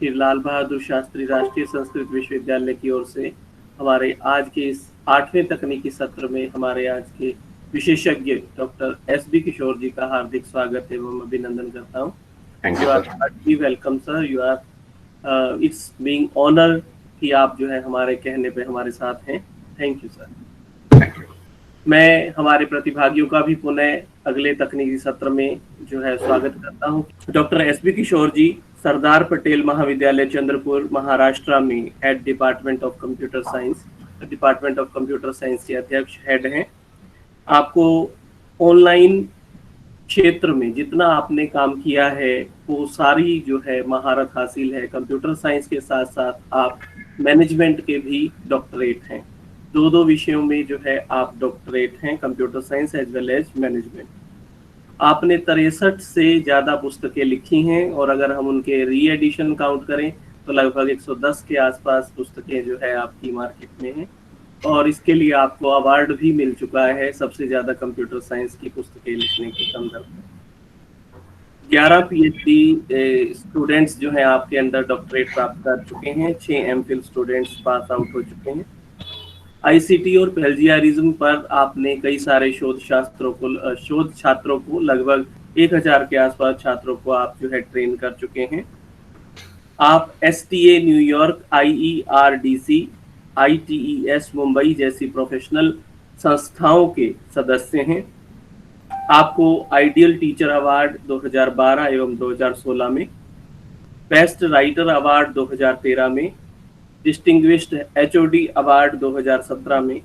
श्री लाल बहादुर शास्त्री राष्ट्रीय संस्कृत विश्वविद्यालय की ओर से हमारे आज के इस 8वें तकनीकी सत्र में हमारे आज के विशेषज्ञ डॉक्टर एस.बी. किशोर जी का हार्दिक स्वागत एवं अभिनंदन करता हूँ। Thank you sir. Welcome sir, you are it's being honour कि आप जो है हमारे कहने पे हमारे साथ हैं। Thank you sir. Thank you. मैं हमारे प्रतिभागियों का भी पुनः अगले तकनीकी सत्र में जो है स्वागत करता हूं। Doctor S B. किशोर जी सरदार पटेल महाविद्यालय चंद्रपुर महाराष्ट्र में head department of computer science के अध्यक्ष हेड हैं। आपको ऑनलाइन क्षेत्र में जितना आपने काम किया है वो सारी जो है महारत हासिल है। कंप्यूटर साइंस के साथ साथ आप मैनेजमेंट के भी डॉक्टरेट हैं। दो विषयों में जो है आप डॉक्टरेट हैं, computer science as well as management. आपने 63 से ज़्यादा पुस्तकें लिखी हैं और अगर हम उनके री एडिशन काउंट करें तो लगभग 110 के आसपास पुस्तकें जो है आपकी मार्केट में हैं और इसके लिए आपको अवार्ड भी मिल चुका है सबसे ज़्यादा कंप्यूटर साइंस की पुस्तकें लिखने के संदर्भ में। 11 PhD स्टूडेंट्स जो हैं आपके अंदर डॉक्टरेट प्राप्त कर चुके हैं। 6 MPhil स्टूडेंट्स पास आउट हो चुके हैं। ICT और प्लेजियरिज्म पर आपने कई सारे शोध छात्रों को लगभग 1000 के आसपास छात्रों को आप जो है ट्रेन कर चुके हैं। आप STA New York, IERDC, ITES Mumbai जैसी प्रोफेशनल संस्थाओं के सदस्य हैं। आपको आइडियल टीचर अवार्ड 2012 एवं 2016 में, बेस्ट राइटर अवार्ड 2013 में, डिस्टिंग्विश्ड HOD अवार्ड 2017 में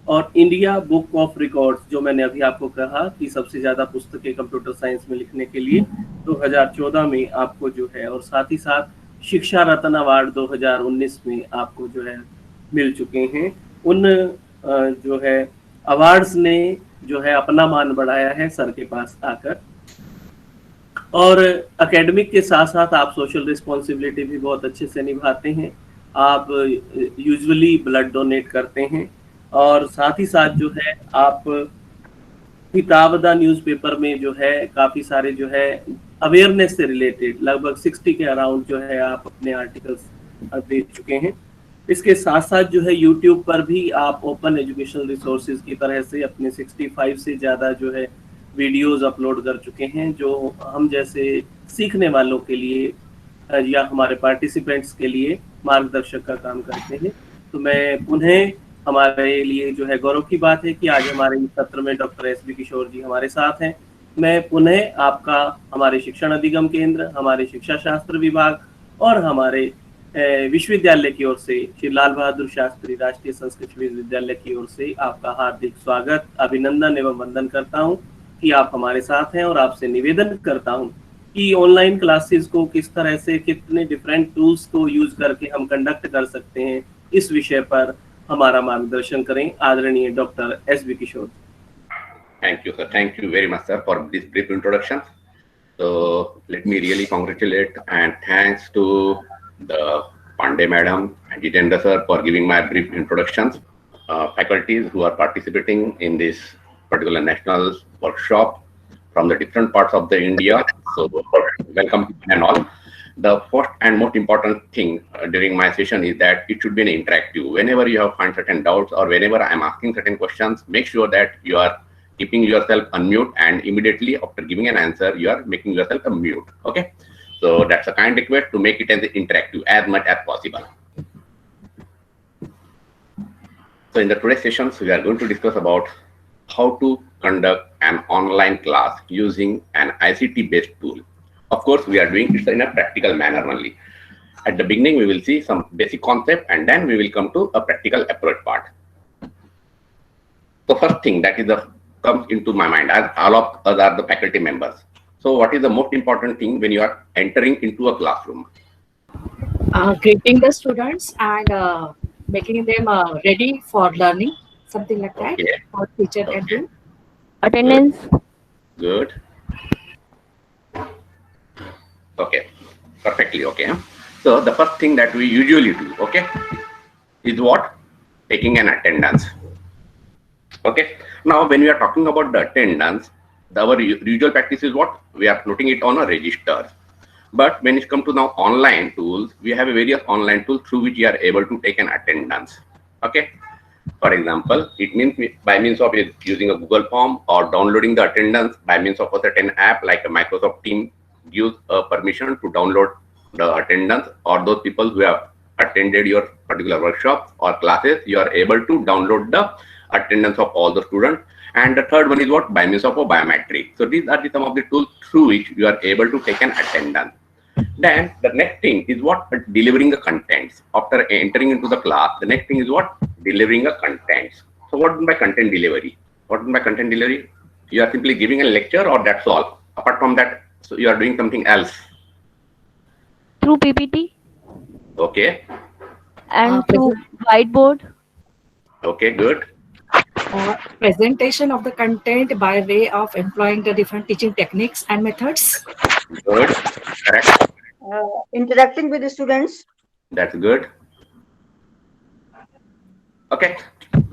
और इंडिया बुक ऑफ रिकॉर्ड्स जो मैंने अभी आपको कहा कि सबसे ज़्यादा पुस्तकें कंप्यूटर साइंस में लिखने के लिए 2014 में आपको जो है, और साथ ही साथ शिक्षा रत्न अवार्ड 2019 में आपको जो है मिल चुके हैं। उन जो है अवार्ड्स ने जो है अपना मान बढ़ाया है सर के पास आकर। और एकेडमिक के साथ साथ आप सोशल रिस्पॉन्सिबिलिटी भी बहुत अच्छे से निभाते हैं। आप यूजुअली ब्लड डोनेट करते हैं और साथ ही साथ जो है आप किताबदा न्यूज़पेपर में जो है काफ़ी सारे जो है अवेयरनेस से रिलेटेड लगभग 60 के अराउंड जो है आप अपने आर्टिकल्स दे चुके हैं। इसके साथ साथ जो है यूट्यूब पर भी आप ओपन एजुकेशनल रिसोर्सेज की तरह से अपने 65 से ज़्यादा जो है वीडियोस अपलोड कर चुके हैं जो हम जैसे सीखने वालों के लिए या हमारे पार्टिसिपेंट्स के लिए मार्गदर्शक का काम करते हैं। तो मैं पुनः हमारे लिए जो है गौरव की बात है कि आज हमारे इस सत्र में डॉक्टर एस.बी. किशोर जी हमारे साथ हैं। मैं पुनः आपका हमारे शिक्षण अधिगम केंद्र, हमारे शिक्षा शास्त्र विभाग और हमारे विश्वविद्यालय की ओर से श्री लाल बहादुर शास्त्री राष्ट्रीय संस्कृत विश्वविद्यालय की ओर से आपका हार्दिक स्वागत, अभिनंदन एवं वंदन करता हूं कि आप हमारे साथ हैं और आपसे निवेदन करता हूं कि ऑनलाइन क्लासेस को किस तरह से कितने डिफरेंट टूल्स को यूज करके हम कंडक्ट कर सकते हैं, इस विषय पर हमारा मार्गदर्शन करें आदरणीय doctor S B. Kishore. Thank you, sir. Thank you very much, sir, for this brief introduction. So let me really congratulate and thanks to the Pandey madam and Jitendra sir for giving my brief introductions. Faculties who are participating in this particular national workshop from the different parts of the India. So welcome and all. The first and most important thing during my session is that it should be an interactive. Whenever you have find certain doubts or whenever I am asking certain questions, make sure that you are keeping yourself unmute and immediately after giving an answer, you are making yourself a mute. Okay. So that's a kind request to make it as interactive as much as possible. So in the today's sessions, we are going to discuss about how to conduct an online class using an ICT-based tool. Of course, we are doing it in a practical manner only. At the beginning, we will see some basic concept and then we will come to a practical approach part. The first thing that is comes into my mind, as all of us are the faculty members. So what is the most important thing when you are entering into a classroom? Greeting the students and making them ready for learning, something like that. Okay. Or teacher can do. Attendance. Good. Okay, perfectly okay. So the first thing that we usually do, okay, is what? Taking an attendance. Okay. Now, when we are talking about the attendance, our usual practice is what? We are putting it on a register. But when it comes to now online tools, we have a various online tools through which you are able to take an attendance. Okay. For example, it means by means of using a Google form or downloading the attendance by means of a certain app like a Microsoft Teams gives a permission to download the attendance, or those people who have attended your particular workshop or classes, you are able to download the attendance of all the students. And the third one is what? By means of a biometric. So these are some of the tools through which you are able to take an attendance. Then the next thing is what? Delivering the contents. After entering into the class, the next thing is what? Delivering the contents. So what do by content delivery? What do by content delivery? You are simply giving a lecture, or that's all? Apart from that, so you are doing something else. Through PPT Okay. and through whiteboard. Okay, good. Or presentation of the content by way of employing the different teaching techniques and methods. Good. Correct. Interacting with the students. That's good. Okay.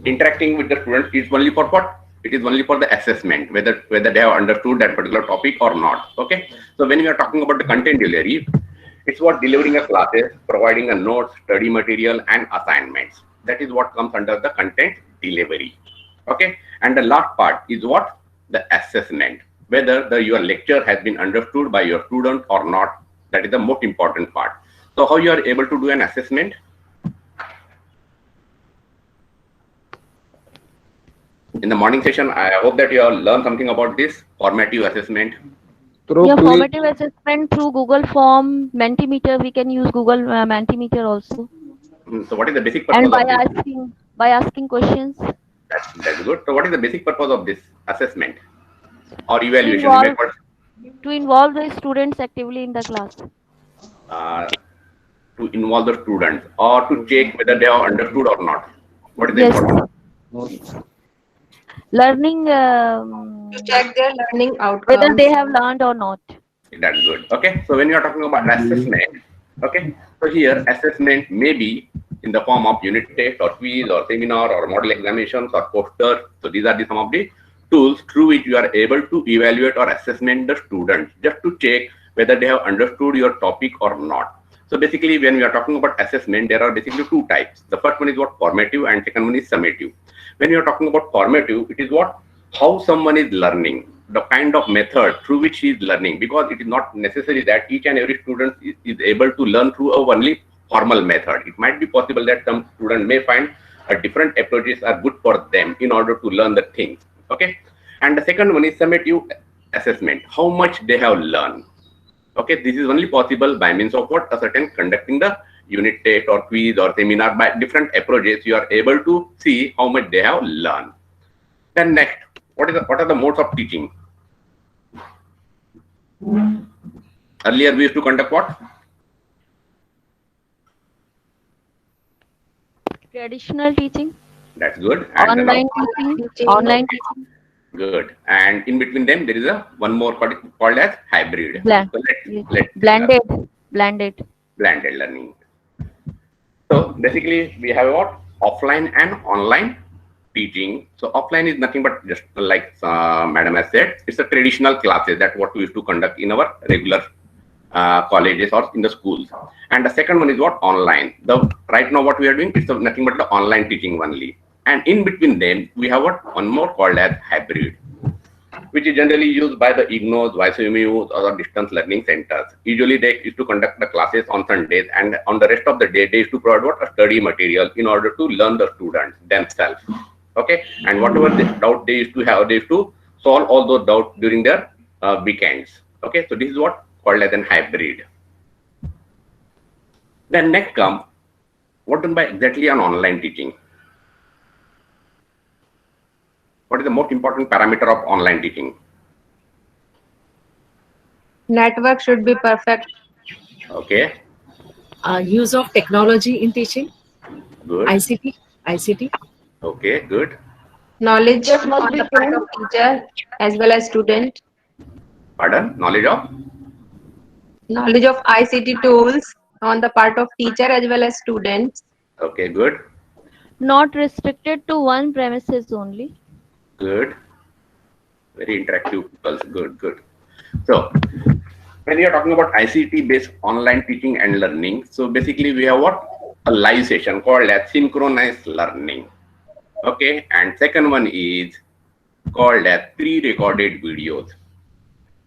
Interacting with the students is only for what? It is only for the assessment, whether they have understood that particular topic or not. Okay. So when we are talking about the content delivery, it's what? Delivering a classes, providing a notes, study material, and assignments. That is what comes under the content delivery. Okay. And the last part is what? The assessment. Whether your lecture has been understood by your student or not. That is the most important part. So how you are able to do an assessment? In the morning session, I hope that you all learned something about this formative assessment. Yeah, formative assessment through Google Form, Mentimeter. We can use Google Mentimeter also. So what is the basic purpose And of this? by asking questions. That's good. So what is the basic purpose of this assessment or evaluation? To involve the students actively in the class. To involve the students or to check whether they have understood or not. What is the important? Learning. To check their learning outcomes. Whether they have learned or not. That's good. Okay. So when you are talking about assessment, okay. So here assessment may be in the form of unit test or quiz or seminar or model examinations or posters. So these are some of the tools through which you are able to evaluate or assessment the students, just to check whether they have understood your topic or not. So basically, when we are talking about assessment, there are basically two types. The first one is what? Formative, and second one is summative. When you are talking about formative, it is what? How someone is learning, the kind of method through which he is learning, because it is not necessary that each and every student is able to learn through a only formal method. It might be possible that some student may find a different approaches are good for them in order to learn the things. Okay. And the second one is summative assessment, how much they have learned. Okay, this is only possible by means of what? A certain conducting the unit test or quiz or seminar. By different approaches, you are able to see how much they have learned. Then next, what are the modes of teaching? Earlier we used to conduct what? Traditional teaching. That's good. And online teaching. Online teaching. Good. And in between them, there is one more called as hybrid. So Blended learning. So basically, we have what? Offline and online teaching. So offline is nothing but just like Madam has said, it's a traditional classes that what we used to conduct in our regular colleges or in the schools. And the second one is what? Online. Right now what we are doing is nothing but the online teaching only. And in between them, we have what? One more called as hybrid, which is generally used by the IGNOs, YSMUs, or distance learning centers. Usually they used to conduct the classes on Sundays, and on the rest of the day, they used to provide what? A study material in order to learn the students themselves. Okay. And whatever doubt they used to have, they used to solve all those doubts during their weekends. Okay. So this is what called as an hybrid. Then next comes, what done by exactly an online teaching? What is the most important parameter of online teaching? Network should be perfect. Okay. Use of technology in teaching. Good. ICT. Okay, good. Knowledge on the part of teacher as well as student. Pardon? Knowledge of ICT tools on the part of teacher as well as students. Okay, good. Not restricted to one premises only. Good. Very interactive. Good. So when you're talking about ICT based online teaching and learning, so basically we have what? A live session called as synchronized learning. Okay, and second one is called as pre-recorded videos,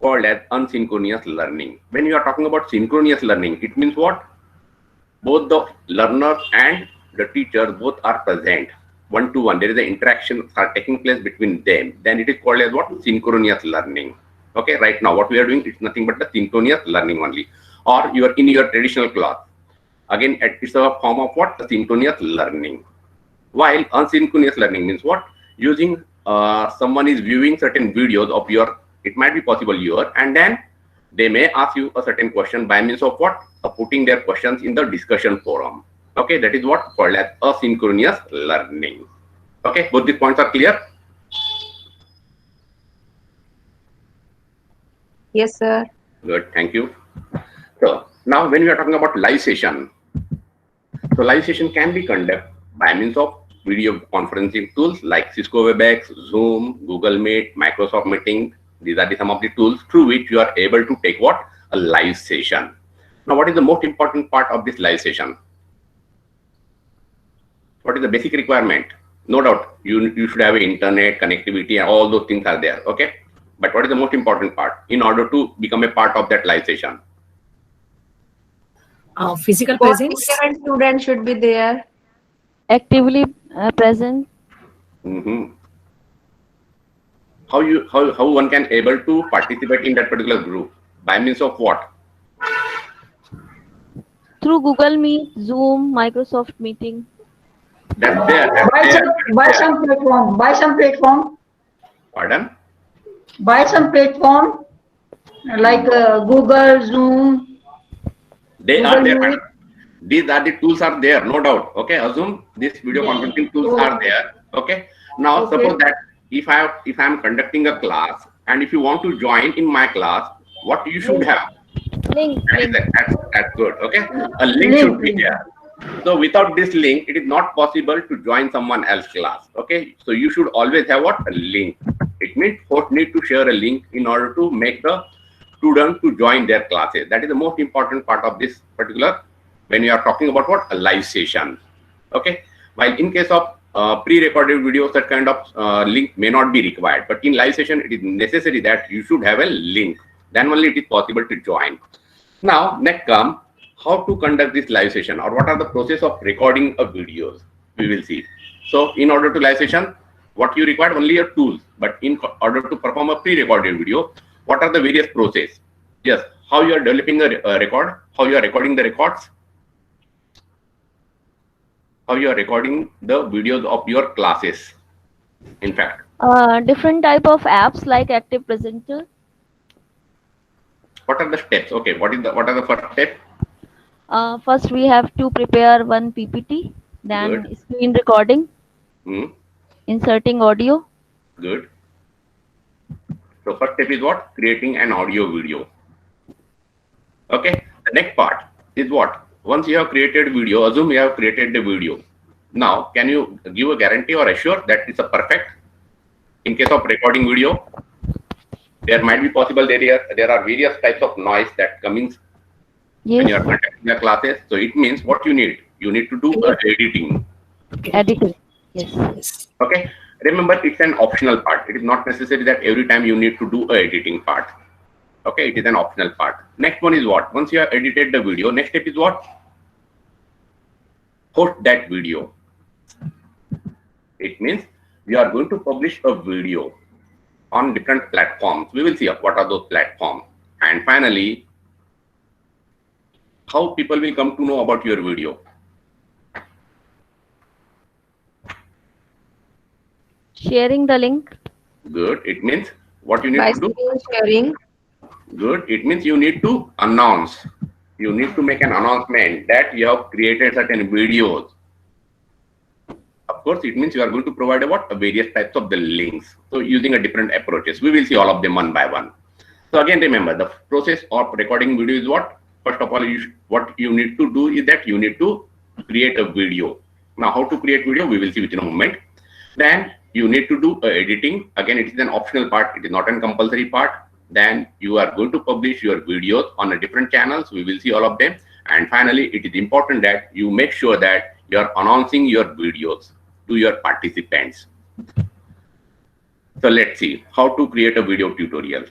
called as asynchronous learning. When you are talking about synchronous learning, it means what? Both the learner and the teacher both are present one to one. There is an interaction are taking place between them. Then it is called as what? Synchronous learning. Okay, right now what we are doing is nothing but the synchronous learning only. Or you are in your traditional class. Again, it's a form of what? The synchronous learning. While asynchronous learning means what? Using someone is viewing certain videos of your, it might be possible your, and then they may ask you a certain question by means of what? Putting their questions in the discussion forum. Okay, that is what called as asynchronous learning. Okay, both these points are clear? Yes, sir. Good, thank you. So now when we are talking about live session, so live session can be conducted by means of video conferencing tools like Cisco WebEx, Zoom, Google Meet, Microsoft Meeting. These are some of the tools through which you are able to take what? A live session. Now, what is the most important part of this live session? What is the basic requirement? No doubt, you should have internet connectivity and all those things are there. Okay. But what is the most important part in order to become a part of that live session? Physical Both presence. teacher and student should be there. Actively present. Mm-hmm. How one can able to participate in that particular group? By means of what? Through Google Meet, Zoom, Microsoft Meeting. That's there. Buy some platform. Buy some platform. Pardon? Buy some platform like Google, Zoom. They are Google there. Meet. These are the tools are there, no doubt. Okay, assume these video conferencing tools are there. Okay. Now suppose that if I am conducting a class and if you want to join in my class, what you should have? Link. That's good. Okay, a link should be there. So without this link, it is not possible to join someone else's class. Okay, so you should always have what? A link. It means host need to share a link in order to make the student to join their classes. That is the most important part of this particular when you are talking about what? A live session. Okay, while in case of pre-recorded videos, that kind of link may not be required, but in live session, it is necessary that you should have a link. Then only it is possible to join. Now, next come how to conduct this live session or what are the process of recording of videos. We will see. So, in order to live session, what you require only a tool, but in order to perform a pre-recorded video, what are the various process? Yes, how you are developing a record, how you are recording the records, how you are recording the videos of your classes. In fact, Different type of apps like Active Presenter. what are the steps? Okay, what are the first step? First, we have to prepare one PPT, then Good. screen recording, inserting audio. Good. So first step is what? Creating an audio video. Okay. The next part is what? Once you have created video, assume you have created the video. Now, can you give a guarantee or assure that it's a perfect? In case of recording video, there might be possible there are various types of noise that comes when you are Yes, conducting the classes. So it means what you need to do editing. editing. Yes. Okay. Remember, it's an optional part. It is not necessary that every time you need to do a editing part. Okay, it is an optional part. Next one is what? Once you have edited the video, next step is what? Host that video. It means we are going to publish a video on different platforms. We will see what are those platforms. And finally, how people will come to know about your video. Sharing the link. Good. It means what you need By to do. screen sharing. Good. It means you need to announce. You need to make an announcement that you have created certain videos. Of course, it means you are going to provide various types of the links. So using a different approaches. We will see all of them one by one. So again, remember the process of recording video is what? First of all, what you need to do is that you need to create a video. Now, how to create video, we will see within a moment. Then you need to do editing. Again, it is an optional part. It is not a compulsory part. Then you are going to publish your videos on a different channels. We will see all of them. And finally, it is important that you make sure that you are announcing your videos to your participants. So let's see how to create a video tutorial.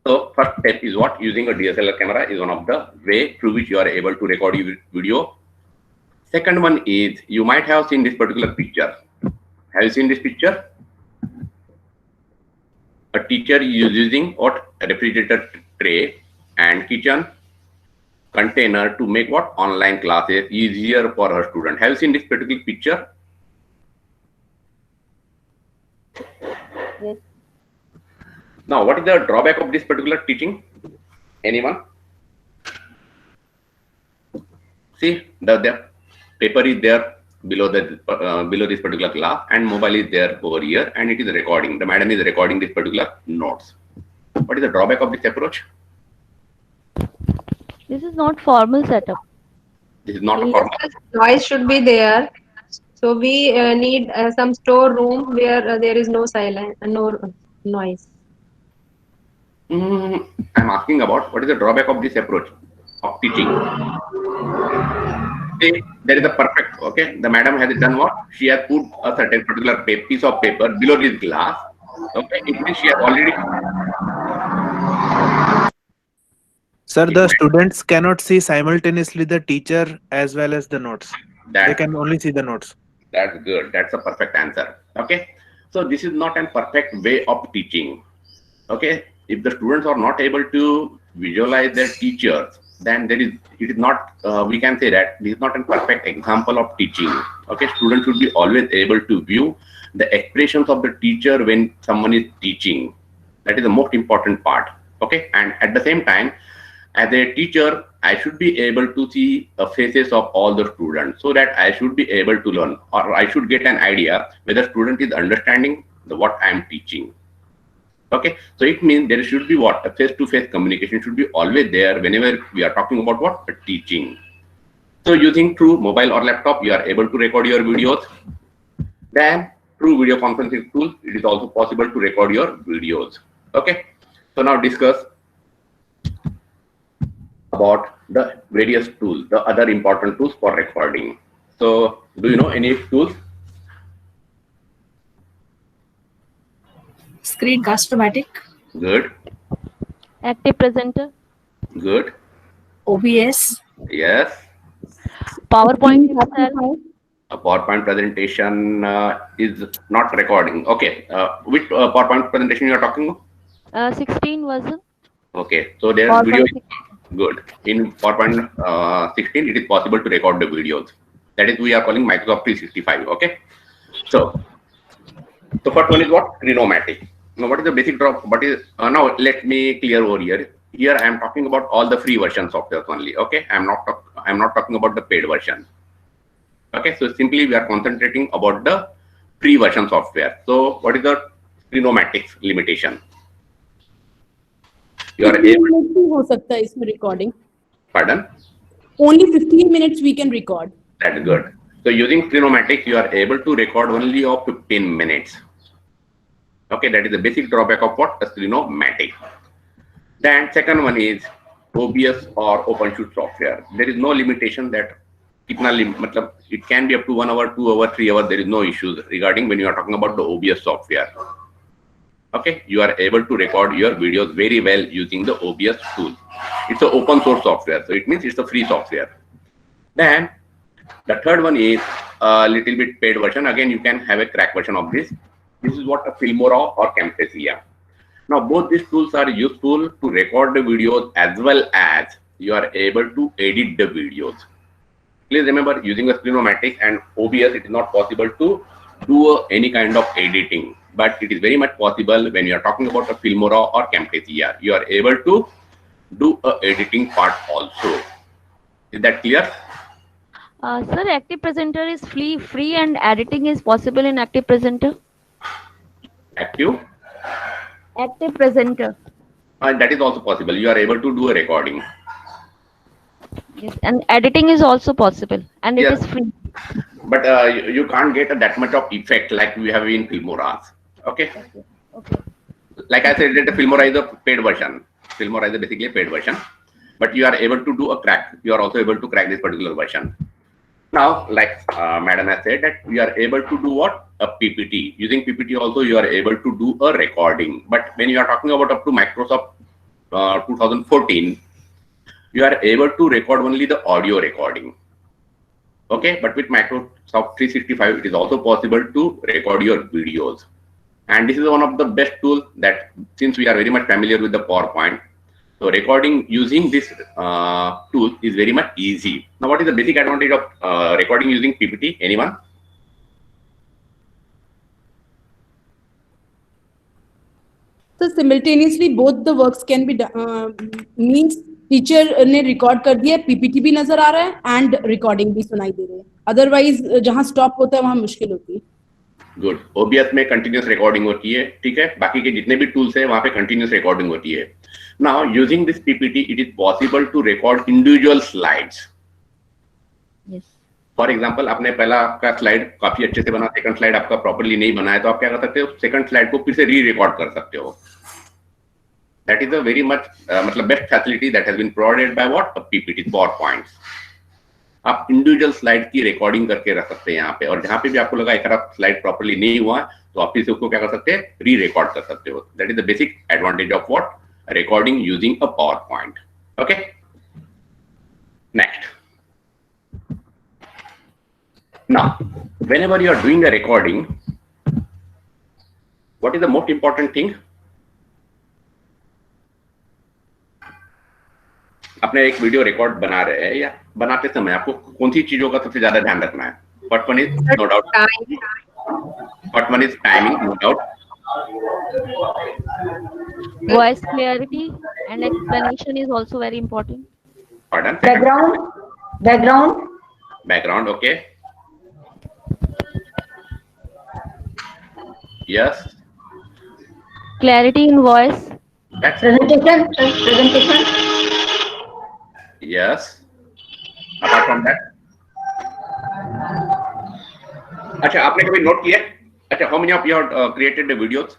So first step is what? Using a DSLR camera is one of the way through which you are able to record your video. Second one is, you might have seen this particular picture. Have you seen this picture? A teacher is using what? A refrigerator tray and kitchen container to make what? Online classes easier for her student. Have you seen this particular picture? Yes. Now, what is the drawback of this particular teaching? Anyone? See, the paper is there below this particular class, and mobile is there over here, and it is recording. The madam is recording this particular notes. What is the drawback of this approach? This is not formal setup. This is not a Yes, formal. noise should be there. So we need some storeroom where there is no silence, no noise. I'm asking about what is the drawback of this approach of teaching. See, there is a perfect, okay, the madam has done what? She has put a certain particular piece of paper below this glass. Okay, it means she has already. Sir, the students cannot see simultaneously the teacher as well as the notes. They can only see the notes. That's good. That's a perfect answer. Okay. So this is not a perfect way of teaching. Okay. If the students are not able to visualize their teachers, then it is not, we can say that this is not a perfect example of teaching. Okay. Students should be always able to view the expressions of the teacher when someone is teaching. That is the most important part. Okay. And at the same time, as a teacher, I should be able to see the faces of all the students so that I should be able to learn, or I should get an idea whether student is understanding what I am teaching. Okay, so it means there should be what? A face-to-face communication should be always there whenever we are talking about what? A teaching. So using through mobile or laptop, you are able to record your videos. Then through video conferencing tools, it is also possible to record your videos. Okay, so now discuss about the various tools, the other important tools for recording. So do you know any tools? Screencast-O-Matic, Good. Active presenter, Good. OBS, Yes. PowerPoint itself. A PowerPoint presentation is not recording. Okay. Which PowerPoint presentation you are talking about? 16 version. Okay. So there's PowerPoint video. 16. Good. In PowerPoint 16, it is possible to record the videos. That is, we are calling Microsoft 365. Okay. So first one is what? Screen-O-Matic. Now, what is the basic drop? What is now? Let me clear over here. Here I am talking about all the free version software only. Okay. I'm not talking about the paid version. Okay. So simply we are concentrating about the free version software. So what is the Screen-O-Matic limitation? You are able. हो सकता है इसमें recording. Pardon? Only 15 minutes we can record. That's good. So using Screen-O-Matic, you are able to record only of 15 minutes. Okay, that is the basic drawback of what? A Screen-O-Matic. Then second one is OBS or OpenShoot software. There is no limitation that it can be up to 1 hour, 2 hours, 3 hours. There is no issues regarding when you are talking about the OBS software. Okay, you are able to record your videos very well using the OBS tool. It's an open source software, so it means it's a free software. Then the third one is a little bit paid version. Again, you can have a crack version of this. This is what a Filmora or Camtasia. Now, both these tools are useful to record the videos as well as you are able to edit the videos. Please remember, using a Screen-O-Matic and OBS, it is not possible to do any kind of editing, but it is very much possible when you are talking about a Filmora or Camtasia. You are able to do a editing part also. Is that clear? Sir, Active Presenter is free and editing is possible in Active Presenter. Active? Active Presenter. That is also possible. You are able to do a recording. Yes, and editing is also possible, and it Yes. is free. But you can't get that much of effect like we have in Filmoras. Okay. Okay. like I said, that the Filmora is a paid version. Filmora is basically a paid version, but you are able to do a crack. You are also able to crack this particular version. Now, like Madam has said, that we are able to do what? A PPT. Using PPT also, you are able to do a recording. But when you are talking about up to Microsoft 2014, you are able to record only the audio recording. Okay, but with Microsoft 365, it is also possible to record your videos. And this is one of the best tools that, since we are very much familiar with the PowerPoint, so recording using this tool is very much easy. Now, what is the basic advantage of recording using PPT? Anyone? So simultaneously both the works can be done, means teacher ने record कर दिया, PPT भी नजर आ रहा है and recording भी सुनाई दे रही है. अदरवाइज जहां स्टॉप होता है वहां मुश्किल होती है. गुड. ओबीएस में कंटिन्यूअस रिकॉर्डिंग होती है, ठीक है. बाकी के जितने भी टूल्स है वहां पे कंटिन्यूअस रिकॉर्डिंग होती है. Now using this PPT it is possible to record individual slides. For example, आपने पहला आपका स्लाइड काफी अच्छे से बना, सेकंड स्लाइड आपका प्रॉपर्ली नहीं बना है, तो आप क्या कर सकते हो, सेकंड स्लाइड को फिर से री रिकॉर्ड कर सकते हो. That is a very much मतलब best facility that has been provided by what? A PPT, PowerPoints. आप इंडिविजुअल स्लाइड की रिकॉर्डिंग करके रख सकते हैं यहाँ पे, और जहाँ पे भी आपको लगा एक स्लाइड प्रॉपर्ली नहीं हुआ तो आप फिर से उसको क्या कर सकते हैं, री रिकॉर्ड कर सकते हो. That is the basic advantage of what? Recording using a PowerPoint. Okay, next. Now whenever you are doing a recording, what is the most important thing? अपने एक वीडियो रिकॉर्ड बना रहे हैं या बनाते समय आपको कौन सी चीजों का सबसे ज्यादा ध्यान रखना है? What one is no doubt. What one is timing, no doubt. Voice clarity and explanation is also very important. Pardon? Background, okay. Yes. Clarity in voice. That's Presentation. yes. Apart from that, अच्छा, आपने कभी note किया? अच्छा, how many of you have created the videos?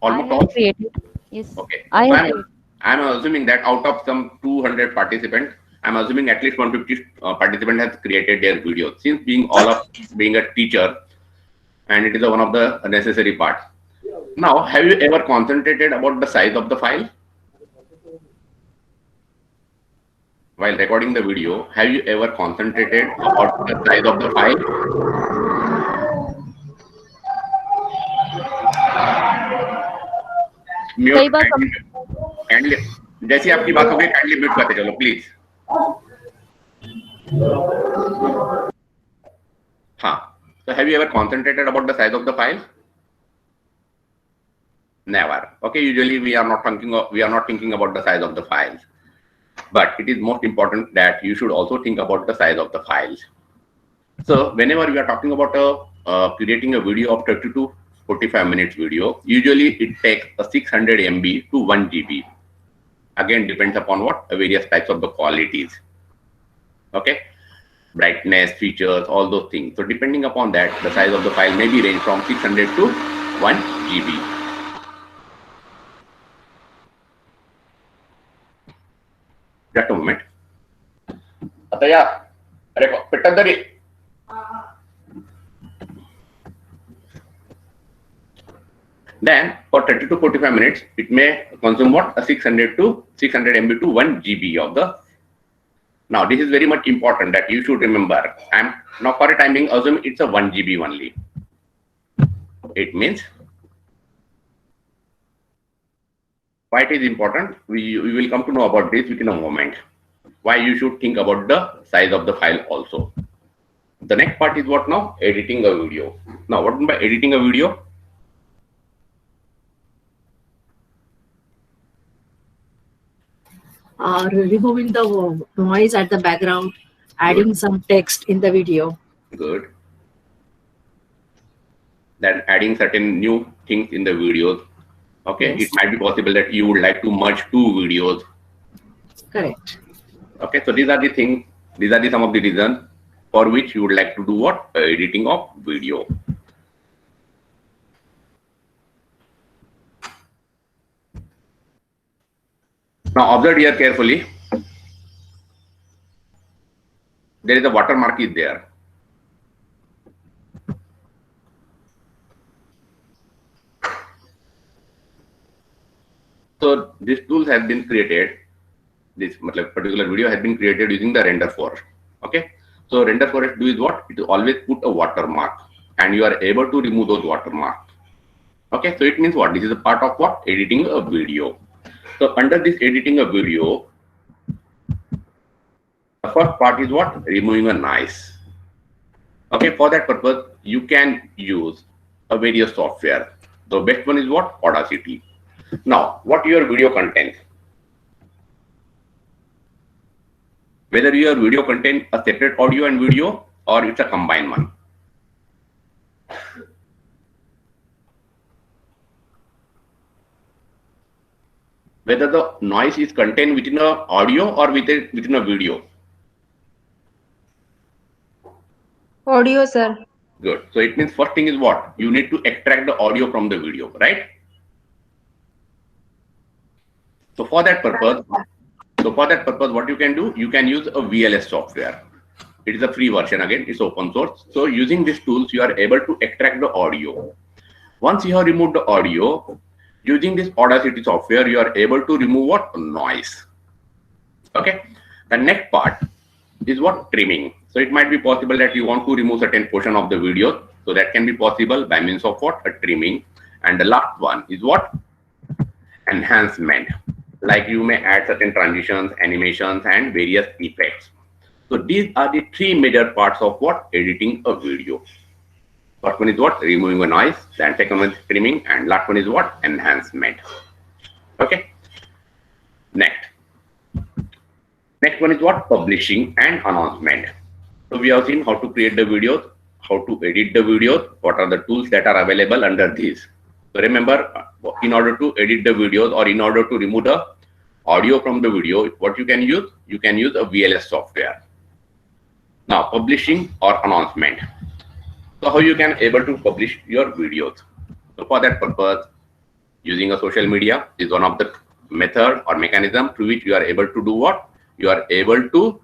Almost all. Created. Yes. Okay. I So have. I'm assuming that out of some 200 participants, I'm assuming at least 150 participants have created their videos. Since being a teacher, and it is one of the necessary parts. Now, have you ever concentrated about the size of the file? While recording the video, have you ever concentrated about the size of the file? कई बार Kindly, जैसी आपकी बात हो गई, kindly mute करते चलो, please. हाँ. So, have you ever concentrated about the size of the file? Never. Okay. Usually, we are not thinking about the size of the files. But it is most important that you should also think about the size of the files. So whenever we are talking about creating a video of 30 to 45 minutes video, usually it takes a 600 MB to 1 GB. Again, depends upon what? Various types of the qualities. Okay. Brightness, features, all those things. So depending upon that, the size of the file may be range from 600 to 1 GB. Just a moment. Ataya, Petadari. Then for 30 to 45 minutes, it may consume what? A 600 MB to 1 GB of the. Now this is very much important that you should remember. I'm now for a time being assume it's a 1 GB only. It means why it is important, we will come to know about this within a moment. Why you should think about the size of the file also. The next part is what now? Editing a video. Now what by editing a video? Removing the noise at the background, adding some text in the video. Good. Then adding certain new things in the videos. Okay, yes. It might be possible that you would like to merge two videos. Correct. Okay, so these are the things, these are the some of the reasons for which you would like to do what? Editing of video. Now observe here carefully. There is a watermark is there. So this tool has been created. This particular video has been created using the render forest. Okay. So render forest do is what? It always put a watermark, and you are able to remove those watermarks. Okay. So it means what? This is a part of what? Editing a video. So under this editing a video, the first part is what? Removing a noise. Okay. For that purpose, you can use a various software. The best one is what? Audacity. Now, what your video content? Whether your video contain a separate audio and video or it's a combined one. Whether the noise is contained within a audio or within a video. Audio, sir. Good. So it means first thing is what? You need to extract the audio from the video, right? So for that purpose, what you can do, you can use a VLS software. It is a free version. Again, it's open source. So using these tools, you are able to extract the audio. Once you have removed the audio, using this Audacity software, you are able to remove what? Noise. Okay. The next part is what? Trimming. So it might be possible that you want to remove certain portion of the video. So that can be possible by means of what? A trimming. And the last one is what? Enhancement. Like you may add certain transitions, animations, and various effects. So these are the three major parts of what? Editing a video. First one is what? Removing a noise. Then second one is trimming, and last one is what? Enhancement. Okay. Next one is what? Publishing and announcement. So we have seen how to create the videos, how to edit the videos, what are the tools that are available under these. So remember, in order to edit the videos or in order to remove the audio from the video, what you can use? You can use a VLS software. Now, publishing or announcement. So how you can able to publish your videos? So for that purpose, using a social media is one of the method or mechanism through which you are able to do what? You are able to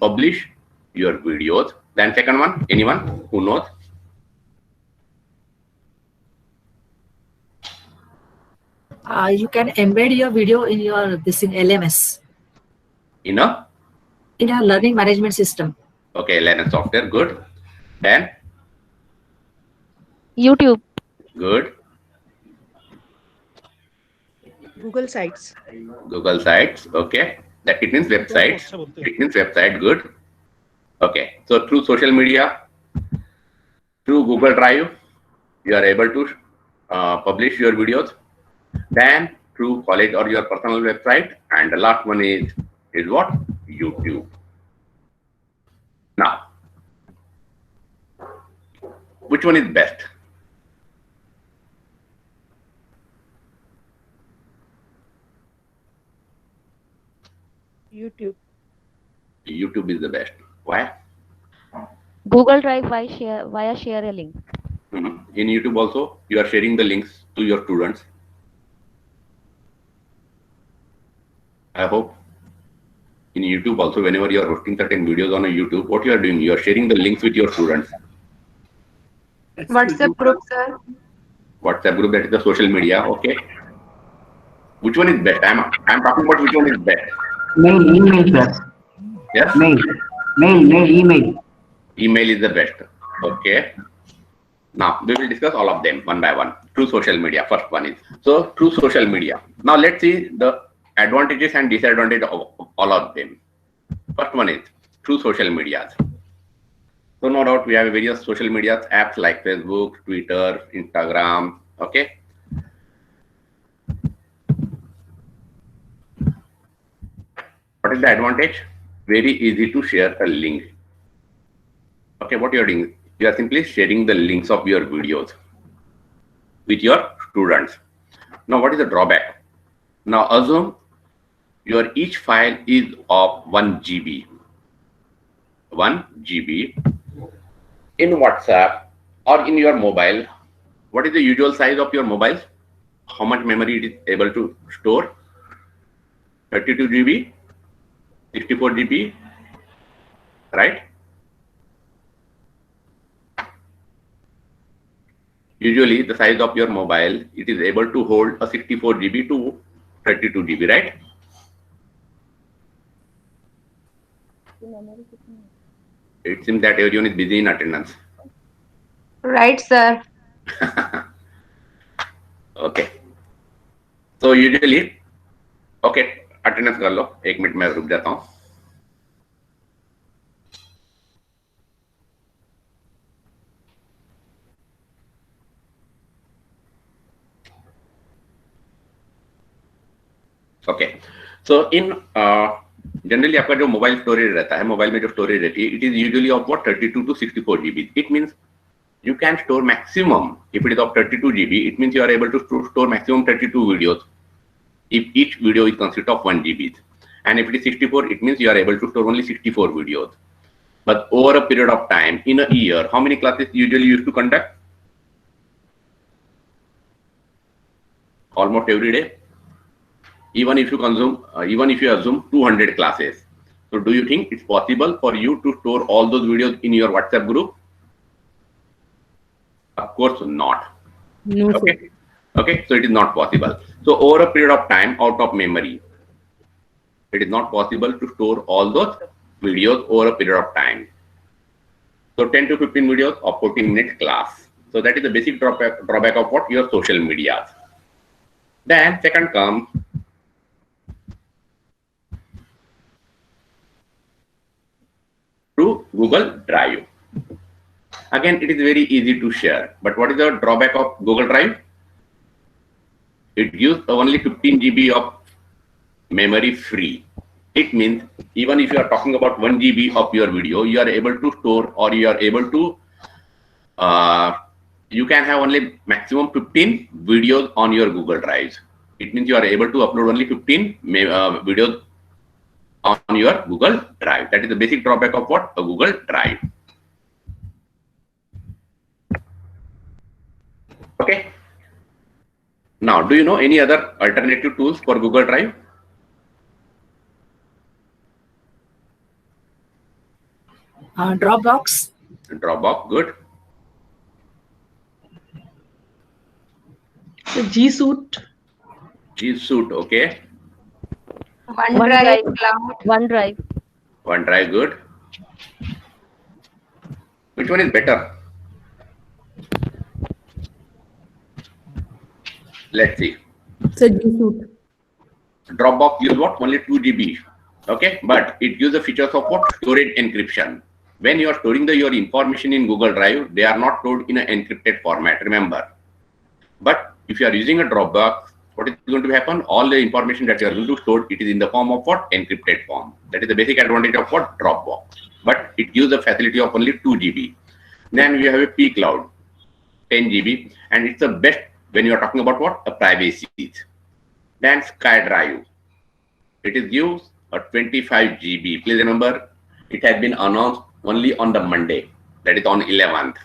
publish your videos. Then second one, anyone who knows? You can embed your video in your LMS. In a learning management system. Okay, LMS software, good. Then YouTube. good. Google Sites. Google Sites, okay. That it means websites. It means website, good. Okay, so through social media, through Google Drive, you are able to publish your videos. Then through college or your personal website, and the last one is what? YouTube. Now, which one is best? YouTube. YouTube is the best. Why? Google Drive via share a link. In YouTube also, you are sharing the links to your students. I hope in YouTube also, whenever you are hosting certain videos on a YouTube, what you are doing, you are sharing the links with your students. WhatsApp group, sir. WhatsApp group, that is the social media. Okay. Which one is best? I'm talking about which one is best. Email, sir. Yes. Email. Email is the best. Okay. Now we will discuss all of them one by one. Through social media. First one is through social media. Now let's see the advantages and disadvantages of all of them. First one is through social media. So no doubt we have various social media apps like Facebook, Twitter, Instagram. Okay. What is the advantage? Very easy to share a link. Okay, what you are doing? You are simply sharing the links of your videos with your students. Now, what is the drawback? Now, assume each file is of 1 GB. 1 GB. In WhatsApp or in your mobile, what is the usual size of your mobile? How much memory it is able to store? 32 GB, 64 GB, right? Usually the size of your mobile, it is able to hold a 64 GB to 32 GB, right? It seems that everyone is busy in attendance. Right, sir. Okay. So usually, okay, attendance कर लो. 1 minute में रुक जाता हूँ. Okay. So in generally आपका जो mobile storage रहता है, mobile में जो स्टोरेज रहती है, it is usually of what 32 to 64 GB. It means you can store maximum. If it is of 32 GB, it means you are able to store maximum 32 videos. If each video is consist of 1 GB, and if it is 64, it means you are able to store only 64 videos. But over a period of time, in a year, how many classes usually used to conduct? Almost every day. Even if you assume 200 classes. So do you think it's possible for you to store all those videos in your WhatsApp group? Of course not. No, okay. sir. Okay, so it is not possible. So over a period of time, out of memory, it is not possible to store all those videos over a period of time. So 10 to 15 videos of 14-minute class. So that is the basic drawback of what your social media. Then second comes to Google Drive. Again, it is very easy to share. But what is the drawback of Google Drive? It gives only 15 GB of memory free. It means even if you are talking about 1 GB of your video, you are able to store, or you are able to, you can have only maximum 15 videos on your Google Drive. It means you are able to upload only 15 videos on your Google Drive. That is the basic drawback of what? A Google Drive. Okay. Now, do you know any other alternative tools for Google Drive? Dropbox. Dropbox, good. G Suite. G Suite, okay. OneDrive, Cloud. OneDrive. OneDrive, good. Which one is better? Let's see. Sir, G Suite. Dropbox gives what? Only 2 GB. Okay, but it gives the features of what? Storage encryption. When you are storing your information in Google Drive, they are not stored in an encrypted format, remember. But if you are using a Dropbox, what is going to happen? All the information that you are going to store, it is in the form of what? Encrypted form. That is the basic advantage of what? Dropbox. But it gives the facility of only 2 GB. Then we have a pCloud, 10 GB, and it's the best when you are talking about what? A privacy. Then SkyDrive. It is used a 25 GB. Please remember, it has been announced only on the Monday, that is on 11th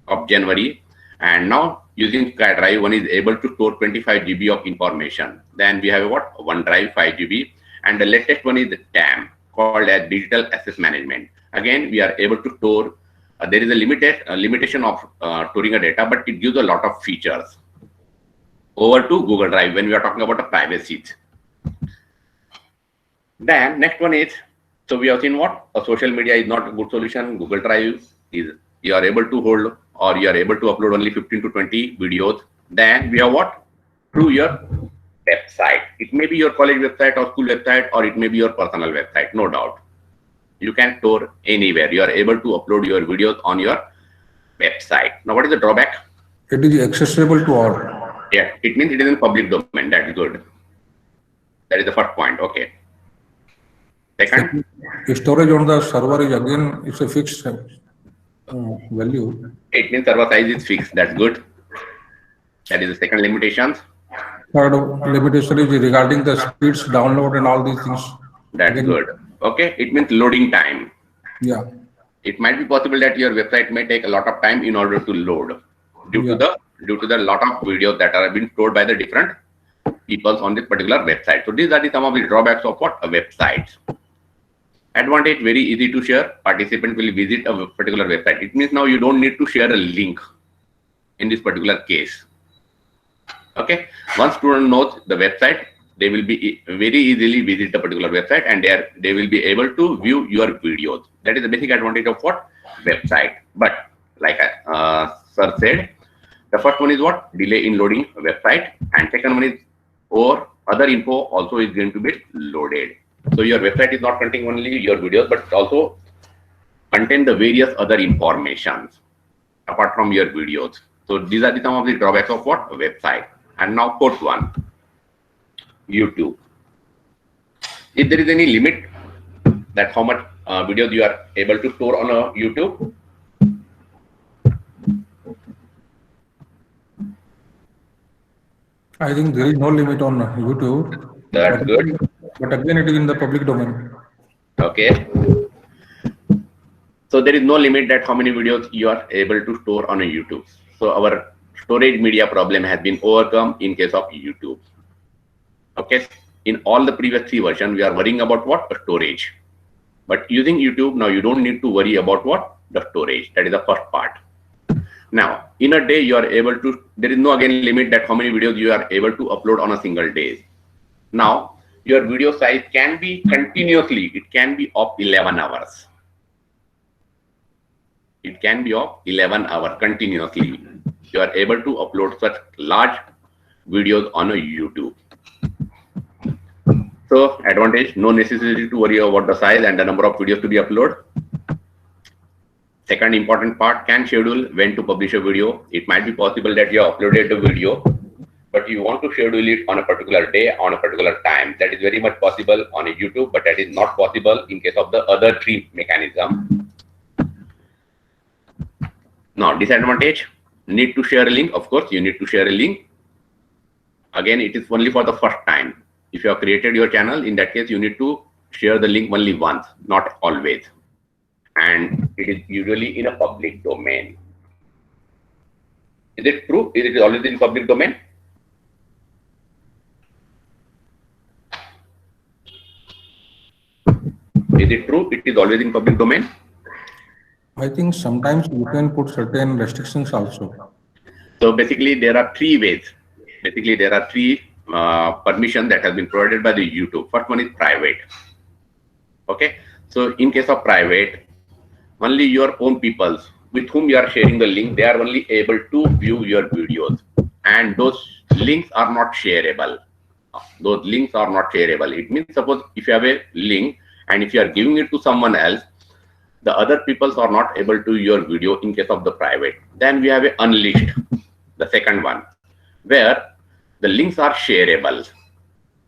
of January. And now using SkyDrive, one is able to store 25 GB of information. Then we have what? OneDrive 5 GB. And the latest one is the DAM, called as Digital Access Management. Again, we are able to store, there is a limitation of storing a data, but it gives a lot of features. Over to Google Drive when we are talking about the privacy. Then next one is, so we have seen what? A social media is not a good solution. Google Drive is, you are able to hold, or you are able to upload only 15 to 20 videos. Then we have what? Through your website. It may be your college website or school website, or it may be your personal website, no doubt. You can store anywhere. You are able to upload your videos on your website. Now, what is the drawback? It is accessible to all. Yeah, it means it is in public domain. That is good. That is the first point. Okay. Second, Storage on the server is again, it's a fixed value. it means server size is fixed. That's good. That is the second limitation. Third limitation is regarding the speeds, download and all these things. That's Again, good. Okay. It means loading time. Yeah. It might be possible that your website may take a lot of time in order to load due to the lot of videos that are being stored by the different people on this particular website. So these are some of the drawbacks of what? A website. Advantage, very easy to share. Participant will visit a particular website. It means now you don't need to share a link in this particular case. Okay. Once student knows the website, they will be very easily visit the particular website, and they will be able to view your videos. That is the basic advantage of what? Website. But like sir said, the first one is what? Delay in loading website, and second one is or other info also is going to be loaded. So your website is not containing only your videos, but also contain the various other informations apart from your videos. So these are some of the drawbacks of what? A website. And now fourth one, YouTube. If there is any limit that how much videos you are able to store on a YouTube? I think there is no limit on YouTube. That's good. But again, it is in the public domain. Okay. So there is no limit that how many videos you are able to store on a YouTube. So our storage media problem has been overcome in case of YouTube. Okay. In all the previous 3 versions, we are worrying about what? Storage. But using YouTube, now you don't need to worry about what? The storage. That is the first part. Now, in a day, you are able to, there is no again limit that how many videos you are able to upload on a single day. Now, your video size can be continuously, it can be of 11 hours. It can be of 11 hours continuously. You are able to upload such large videos on a YouTube. So, advantage, no necessity to worry about the size and the number of videos to be uploaded. Second important part, can schedule when to publish a video. It might be possible that you have uploaded the video, but you want to schedule it on a particular day, on a particular time. That is very much possible on a YouTube, but that is not possible in case of the other 3 mechanism. Now, disadvantage, need to share a link. Of course, you need to share a link. Again, it is only for the first time. If you have created your channel, in that case, you need to share the link only once, not always. And it is usually in a public domain. Is it true? Is it always in public domain? Is it true? It is always in public domain? I think sometimes you can put certain restrictions also. So basically, there are 3 ways. Basically, there are 3 permissions that have been provided by the YouTube. First one is private. Okay. So in case of private, only your own people with whom you are sharing the link, they are only able to view your videos, and those links are not shareable. Those links are not shareable. It means, suppose if you have a link and if you are giving it to someone else, the other people are not able to view your video in case of the private. Then we have a unleashed, the second one, where the links are shareable.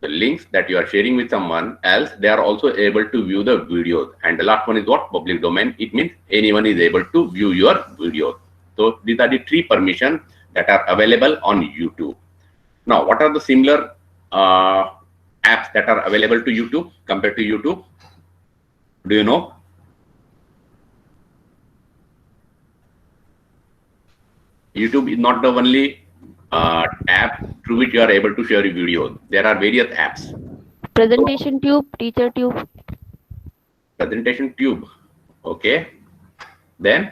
The links that you are sharing with someone else, they are also able to view the videos. And the last one is what? Public domain. It means anyone is able to view your videos. So these are the 3 permissions that are available on YouTube. Now, what are the similar apps that are available to YouTube compared to YouTube? Do you know? YouTube is not the only app through which you are able to share your videos. There are various apps. Presentation Tube, Teacher Tube. Presentation Tube. Okay. Then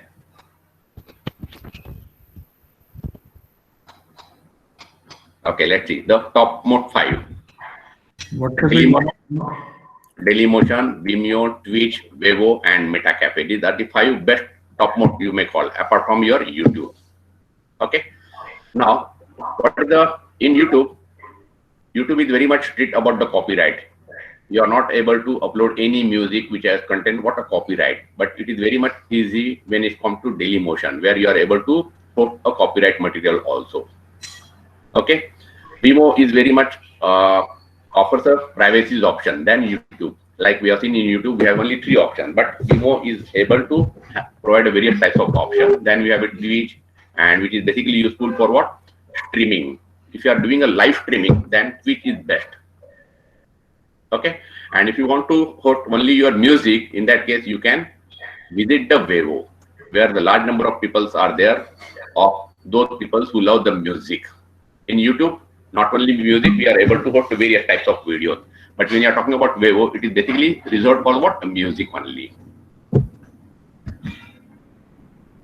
okay, let's see the top most 5. What Dailymotion, Vimeo, Twitch, Vevo, and MetaCafe. These are the 5 best top most you may call apart from your YouTube. Okay. Now, what is the in YouTube? YouTube is very much strict about the copyright. You are not able to upload any music which has content what a copyright. But it is very much easy when it comes to Dailymotion, where you are able to put a copyright material also. Okay. Vimeo is very much offers a privacy option than YouTube. Like we have seen in YouTube, we have only 3 options, but Vimeo is able to provide a various types of options. Then we have a Twitch, and which is basically useful for what? Streaming. If you are doing a live streaming, then Twitch is best. Okay. And if you want to host only your music, in that case, you can visit the Vevo, where the large number of people are there, of those people who love the music. In YouTube, Not only music, we are able to host various types of videos. But when you are talking about Vevo, it is basically reserved for what? Music only.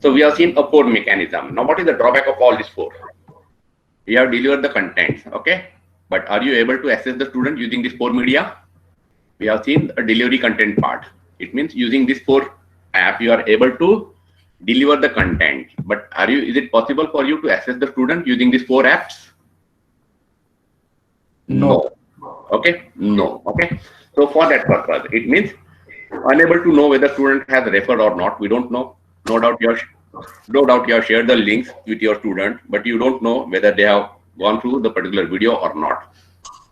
So we have seen a 4 mechanism. Now, what is the drawback of all these 4? We have delivered the contents, okay? But are you able to access the student using this 4 media? We have seen a delivery content part. It means using this 4 app, you are able to deliver the content. But is it possible for you to access the student using these 4 apps? No. Okay? No. Okay? So for that purpose, it means unable to know whether student has referred or not. We don't know. No doubt you have shared the links with your student, but you don't know whether they have gone through the particular video or not.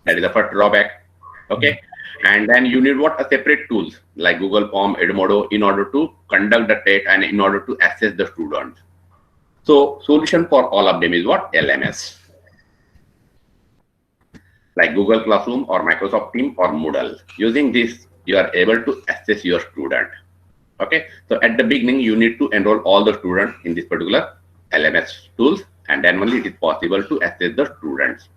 That is the first drawback. Okay? And then you need what? A separate tools like Google Form, Edmodo in order to conduct the test and in order to access the students. So solution for all of them is what? LMS. Like Google Classroom or Microsoft Teams or Moodle. Using this, you are able to access your student. Okay. So at the beginning, you need to enroll all the students in this particular LMS tools, and then only it is possible to access the students.